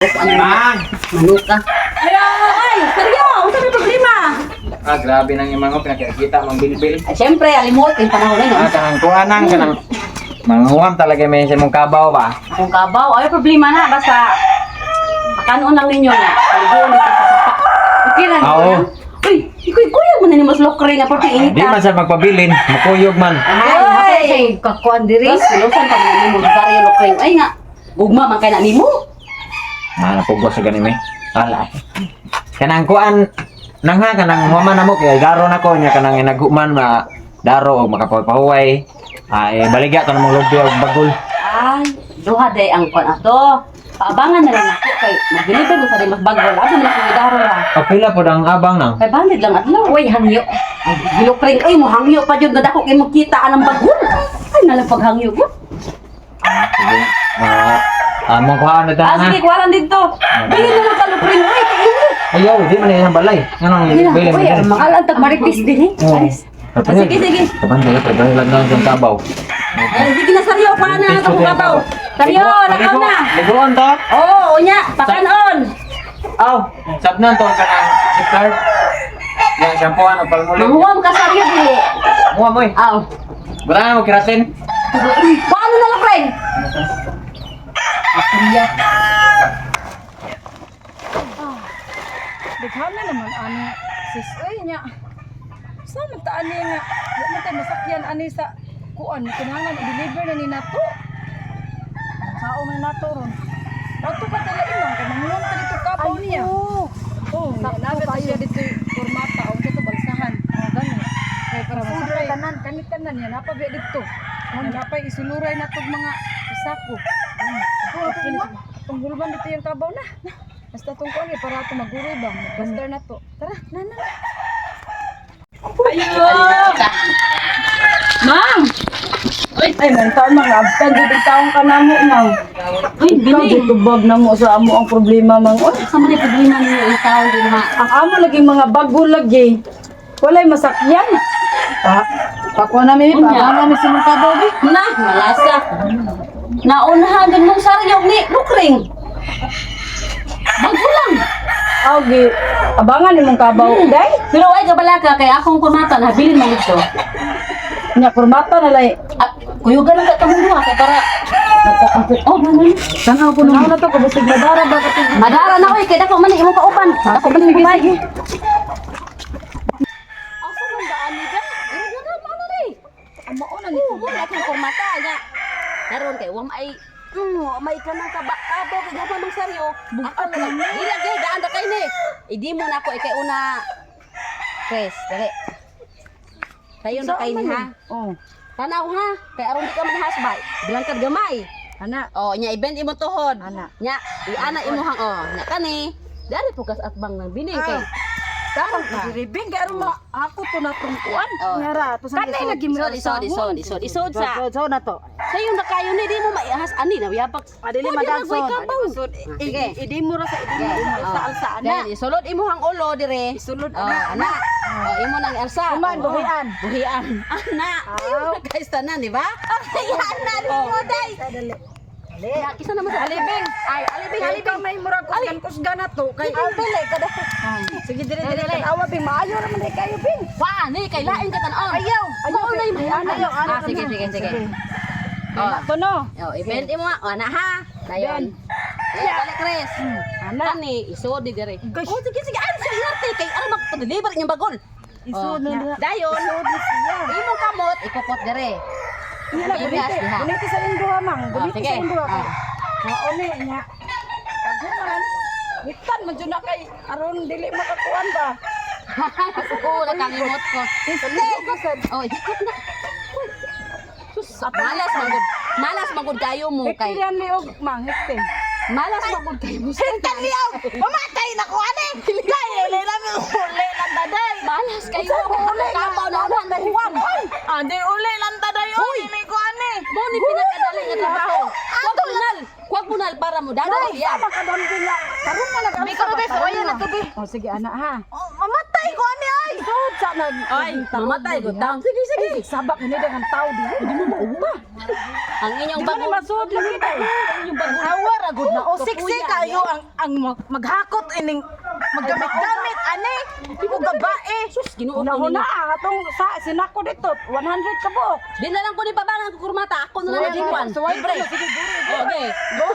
Mang! Manok ka. Ay, seryo, ano sa problema? Grabe nang yung mga pinakikita, mang bilbil. Ay, syempre, alimot, yung panahon na yun. Kanang kuanang, kanang manguwam talaga may sa mong kabaw ba? Kung kabaw, ay problema na, basta pakanoon lang ninyo na. Paligoon dito sa sapa. Okay lang, Oo. Uy, ikuy-kuya mo na ni mas lokre nga pati Di man inita. sa magpabilin, makuyog man. Ay, kakuan diri. Silusan pa mo nimo dari lokre. Ay nga, gugma man kay na nimo. Napugos sa ganin eh. Wala. Kanang kuan, nang ha, kanang mama na mo, kaya daro na ko niya, kanang inaguman na daro o makapahuway. Baligya ka na mong lobby o bagol. Ay, duha day ang kuan ato. Paabangan na lang ako kay mag-deliver mo sa rin mas bagol. Asa man ako idaro ra. Pila po ang abang nang. Kay bandid lang adlaw. Uy, hangyo. Ay, gilokring. Ay, mo hangyo pa jud nadako kay mo kita anang bagol. Ay, nalang paghangyo ko. Sige. Mong kuhaan na Ah, sige, kuwaran dito. Bigyan na lang kalukring. Uy, kainin. Ayaw, di man yung balay. Anong bilin mo Uy, din? mga alantag maritis din eh. Alis. Sige, sige. Kapan dito, pagbahay lang lang yung kabaw. Ay, sige na saryo, pa na ito kong kabaw. Saryo, lakaw na. Liguan to? Oo, unya, pakanon. Aw, sabnan to ka ng zipcard. Yung shampooan o palmulit. Manguwam ka saryo, dili. Muha mo eh. Aw. Wala na mo kirasin. Paano na lang, friend? Asya. Daghana naman ani sis ay nya. Sa man ta ani nga, wa man tay masakyan ani sa kuan kinahanglan i-deliver na ni nato. Sao man nato ron. Nato pa tala imong kay manguwam ta dito kabaw niya. Oh, nabi ta siya dito formata o dito balsahan. Gani. Kay para masakay tanan kanit-tanan niya napabi dito. Napay isuluray natog mga isako. Tunggulban dito yung kabaw na. Basta itong kuwan para ito maguro ba? Bastar na to. Tara, nana. Ayo! Ma'am! Ay, mental mga abtan. Dito taong ka na mo, ma'am. Uy, Ikaw, bini. dito bag na mo sa amo ang problema, ma'am. Oy, Sa mga problema niyo, ikaw din ha. ang amo lagi mga bago lagi. Walay masakyan. Pakuha namin, Unya. pakuha namin sa mga kabaw, di. Na, malasa. Naunahan din mong saryo ni Lukring. Bago lang. Okay, abangan ni mong kabaw, day. Pero ay kabalaga, kaya akong kumata, nabilin mo ito. Nya, kurmata na lay. At kuyugan lang ka tamang duha, kaya para... Oh, manan. Tanaw ko naman na to, kabusig madara ba ka Madara na, oy, kaya dako man imong kauban. Dako man imong kumay. Asa man ba, amiga? Ay, daga, ano rin? Amo na Oo, wala kang kumata, nga. Daron kay, wam ay... may ka ng abo, kay gama mang saryo. Ako na lang. Ilagay, daan na kayo ni. Idi mo na ako, ikay una... Press, dali. Tayo na kayo ni, ha? Oh, Tanaw ha, kay aron di ka manhasbay. Bilang kad gamay. ana. Oh, nya i-bend imo tuhod. Ana. Nya i-ana imo hang oh, nya kani. Dari pukas at bang nang bining kay. Tarong ka. Ribing kay ma ako to na tungkuan. Oh. Ngara to sa Kanay lagi mo isod sa. So na to. Sayo na kayo ni di mo maihas ani na yapak. Adili Pwede madagson. magway kabaw. Sige. Idi mo ra sa idi mo sa alsa ana. Dali sulod imo hang ulo dire. Isulod Oh, ana. ana. Oh, imo nang elsa. Kuman, Oh, buhian. Buhian. Ana. Aw. Guys tanan di ba? Ayan na mo day. Dali. Ya, kisa naman sa Alibing. Ay, alibing, alibing may murag kusgan na to. Kay dili kada. Sige dire dire Dali. tanawa bing maayo ra man day kayo bing. Wa, ni kay lain ka tan-on. Ayaw. Mao na yung Ayaw. Ah, sige. Oh, To no. oh, i-bend mo, ana ha. Dayon. Eh, balik Chris. Ana. Kani, isod di dire. Gosh. Oh, sige, ano sa hirate kay ano magpa-deliver niyang bagol. Isod na diha. Dayon. Isod na siya. Imong kamot, ikopot dire. Ila Igas, diha. buniti sa induha mang. Buniti sige. sa induha. Ah. Maone nya. Kaguman. Witan man jud na kay aron dili makakuan ba. Ako na kalimot ko. Oh, hikot na. Sus, malas magud kayo mo kay. Kaya liog mang hekte. Malas magud kayo mo. liog. Mamatay na ko ani. Dai lela mi uli lang daday. Malas kayo. Kapaw na unan na huwam. Ande uli lang daday o ini ko ani. Mo ni pinakadali nga trabaho. Kuwag mo nal para mo dagdag Ya, yan. makadon din la. Karon na lang. May karobes, o yan na to, be. Oh sige ana ha. Mamatay ko ani ay. Sud sa nag Ay, mamatay gud daw. Sige, sige. Sabak ni dengan tao di. Di mo maupa. Ang inyong Di ba ni bago. masud lagi tayo? Yung bago. Awar agud na. O Kapuya, siksi kayo ang maghakot ining maggamit-gamit ani. Ibo babae. Sus, ginuot ko Una-una ninyo. atong sa sinako dito 100 ka buok. Di na lang ko ni pabangan ko kurmata. Ako na lang nagingwan. Suway Libre. sige, Okay. Go.